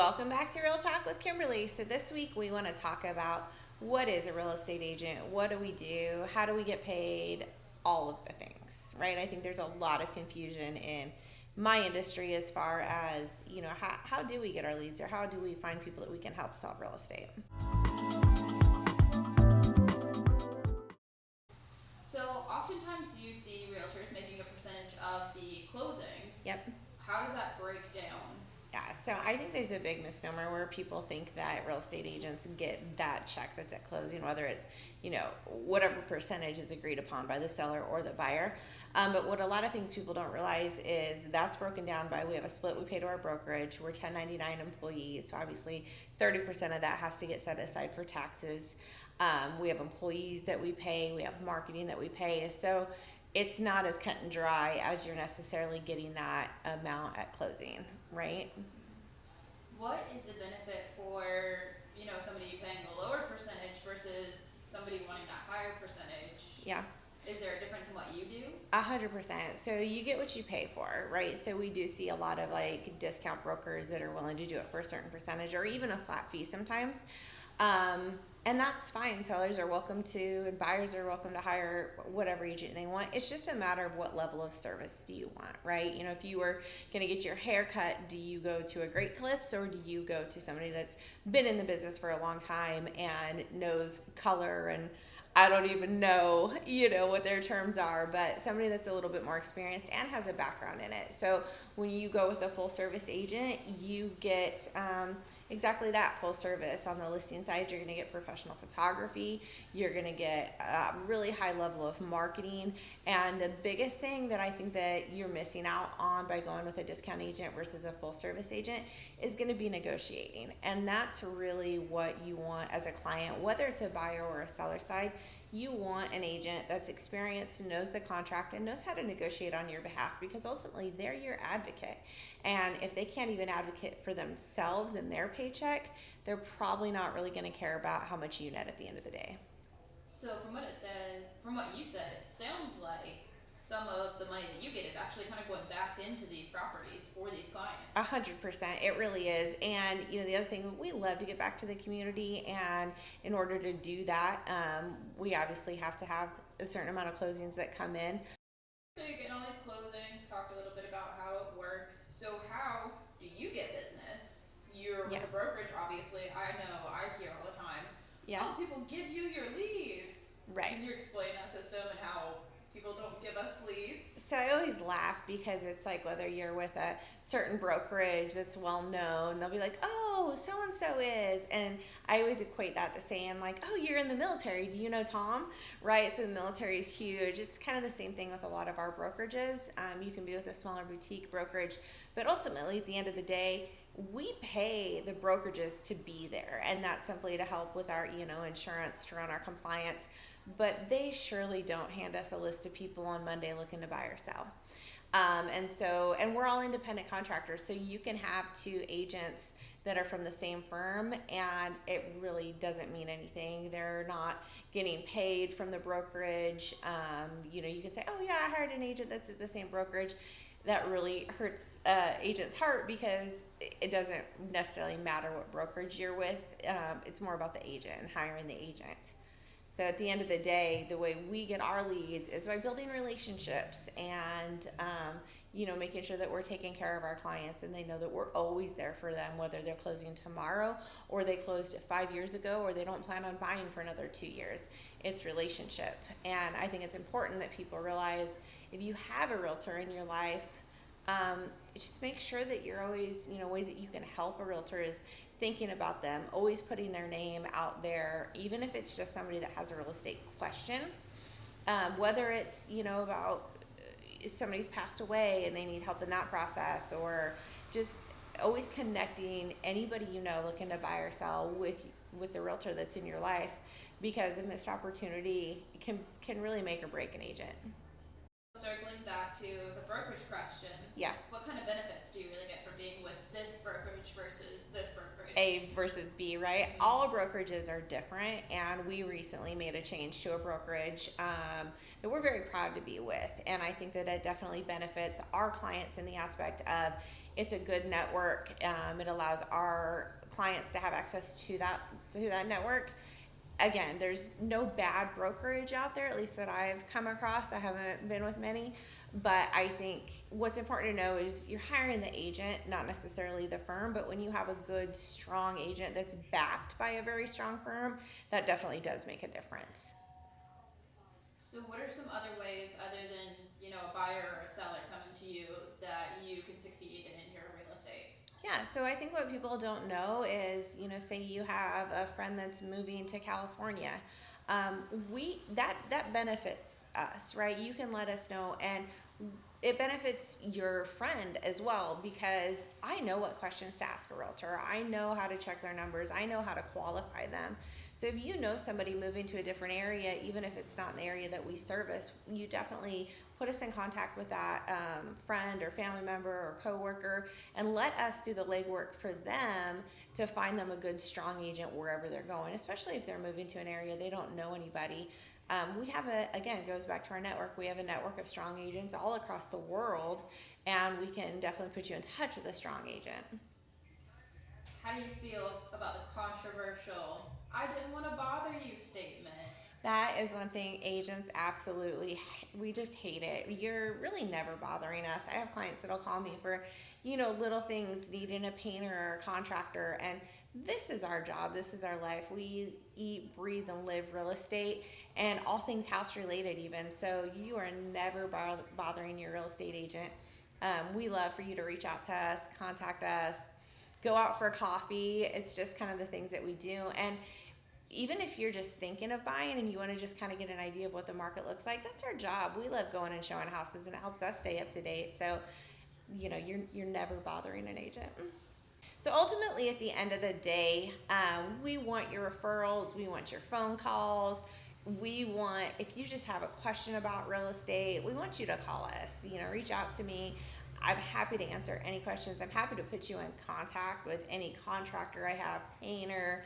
Welcome back to Real Talk with Kimberly. So this week we want to talk about what is a real estate agent, what do we do, how do we get paid, all of the things, right? I think there's a lot of confusion in my industry as far as, how do we get our leads or how do we find people that we can help sell real estate? So oftentimes you see realtors making a percentage of the closing. Yep. How does that break down? Yeah, so I think there's a big misnomer where people think that real estate agents get that check that's at closing, whether it's, whatever percentage is agreed upon by the seller or the buyer. But what a lot of things people don't realize is that's broken down by, we have a split we pay to our brokerage. We're 1099 employees, so obviously 30% of that has to get set aside for taxes. We have employees that we pay, we have marketing that we pay. So it's not as cut and dry as you're necessarily getting that amount at closing, right? What is the benefit for, somebody paying a lower percentage versus somebody wanting that higher percentage? Yeah. Is there a difference in what you do? 100%. So you get what you pay for, right? So we do see a lot of discount brokers that are willing to do it for a certain percentage or even a flat fee sometimes. And that's fine. Sellers are welcome to, and buyers are welcome to hire whatever agent they want. It's just a matter of what level of service do you want, right? If you were going to get your hair cut, do you go to a Great Clips or do you go to somebody that's been in the business for a long time and knows color and I don't even know, what their terms are, but somebody that's a little bit more experienced and has a background in it. So when you go with a full service agent, you get exactly that, full service. On the listing side, you're going to get professional photography. You're going to get a really high level of marketing. And the biggest thing that I think that you're missing out on by going with a discount agent versus a full service agent is going to be negotiating. And that's really what you want as a client, whether it's a buyer or a seller side. You want an agent that's experienced, knows the contract, and knows how to negotiate on your behalf, because ultimately they're your advocate. And if they can't even advocate for themselves and their paycheck, they're probably not really going to care about how much you net at the end of the day. So from what you said, it sounds like some of the money that you get is actually kind of going back into these properties for these clients. 100%, it really is. And the other thing, we love to get back to the community, and in order to do that, we obviously have to have a certain amount of closings that come in. So you're getting all these closings, talked a little bit about how it works. So how do you get business? You're with a brokerage, obviously. I know, I hear all the time. Yeah. Oh, people give you your leads. Right. Can you explain that system and how people don't give us leads? So I always laugh because it's like, whether you're with a certain brokerage that's well known, they'll be like, oh, so-and-so is. And I always equate that to saying oh, you're in the military. Do you know Tom? Right? So the military is huge. It's kind of the same thing with a lot of our brokerages. You can be with a smaller boutique brokerage, but ultimately at the end of the day, we pay the brokerages to be there. And that's simply to help with our, insurance, to run our compliance. But they surely don't hand us a list of people on Monday looking to buy or sell. And we're all independent contractors, so you can have two agents that are from the same firm, and it really doesn't mean anything. They're not getting paid from the brokerage. You can say, oh yeah, I hired an agent that's at the same brokerage. That really hurts agent's heart, because it doesn't necessarily matter what brokerage you're with. It's more about the agent and hiring the agent. So at the end of the day, the way we get our leads is by building relationships and, making sure that we're taking care of our clients and they know that we're always there for them, whether they're closing tomorrow or they closed 5 years ago or they don't plan on buying for another 2 years. It's relationship. And I think it's important that people realize, if you have a realtor in your life, just make sure that you're always, ways that you can help a realtor is thinking about them, always putting their name out there, even if it's just somebody that has a real estate question, whether it's, about somebody's passed away and they need help in that process, or just always connecting anybody looking to buy or sell with the realtor that's in your life, because a missed opportunity can really make or break an agent. Circling back to the brokerage questions, yeah. What kind of benefits do you really get from being with this brokerage versus this brokerage? A versus B, right? Mm-hmm. All brokerages are different, and we recently made a change to a brokerage that we're very proud to be with, and I think that it definitely benefits our clients in the aspect of, It's a good network. It allows our clients to have access to that network. Again, there's no bad brokerage out there, at least that I've come across. I haven't been with many, but I think what's important to know is you're hiring the agent, not necessarily the firm. But when you have a good, strong agent that's backed by a very strong firm, that definitely does make a difference. So, what are some other ways, other than a buyer or a seller coming to you, that you can succeed in your real estate? Yeah, so I think what people don't know is, say you have a friend that's moving to California. We that benefits us, right? You can let us know, and it benefits your friend as well, because I know what questions to ask a realtor. I know how to check their numbers. I know how to qualify them. So if you know somebody moving to a different area, even if it's not in the area that we service, you definitely put us in contact with that friend or family member or coworker, and let us do the legwork for them to find them a good, strong agent wherever they're going, especially if they're moving to an area they don't know anybody. We have again, it goes back to our network. We have a network of strong agents all across the world, and we can definitely put you in touch with a strong agent. How do you feel about the controversial "I didn't want to bother you" statement? That is one thing agents absolutely, we just hate it. You're really never bothering us. I have clients that'll call me for, little things, needing a painter or a contractor, and this is our job. This is our life. We eat, breathe, and live real estate, and all things house related, even. So you are never bothering your real estate agent. We love for you to reach out to us, contact us, go out for coffee. It's just kind of the things that we do. And even if you're just thinking of buying and you want to just kind of get an idea of what the market looks like, that's our job. We love going and showing houses, and it helps us stay up to date. So, you're never bothering an agent. So ultimately, at the end of the day, we want your referrals, we want your phone calls. We want, if you just have a question about real estate, we want you to call us. Reach out to me. I'm happy to answer any questions. I'm happy to put you in contact with any contractor I have, painter,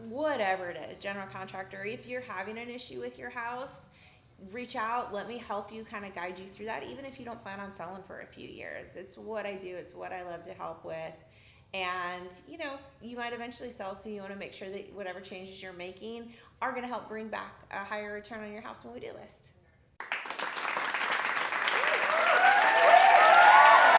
whatever it is, general contractor. If you're having an issue with your house, reach out. Let me help you, kind of guide you through that, even if you don't plan on selling for a few years. It's what I do, it's what I love to help with. And you might eventually sell, so you want to make sure that whatever changes you're making are going to help bring back a higher return on your house when we do list.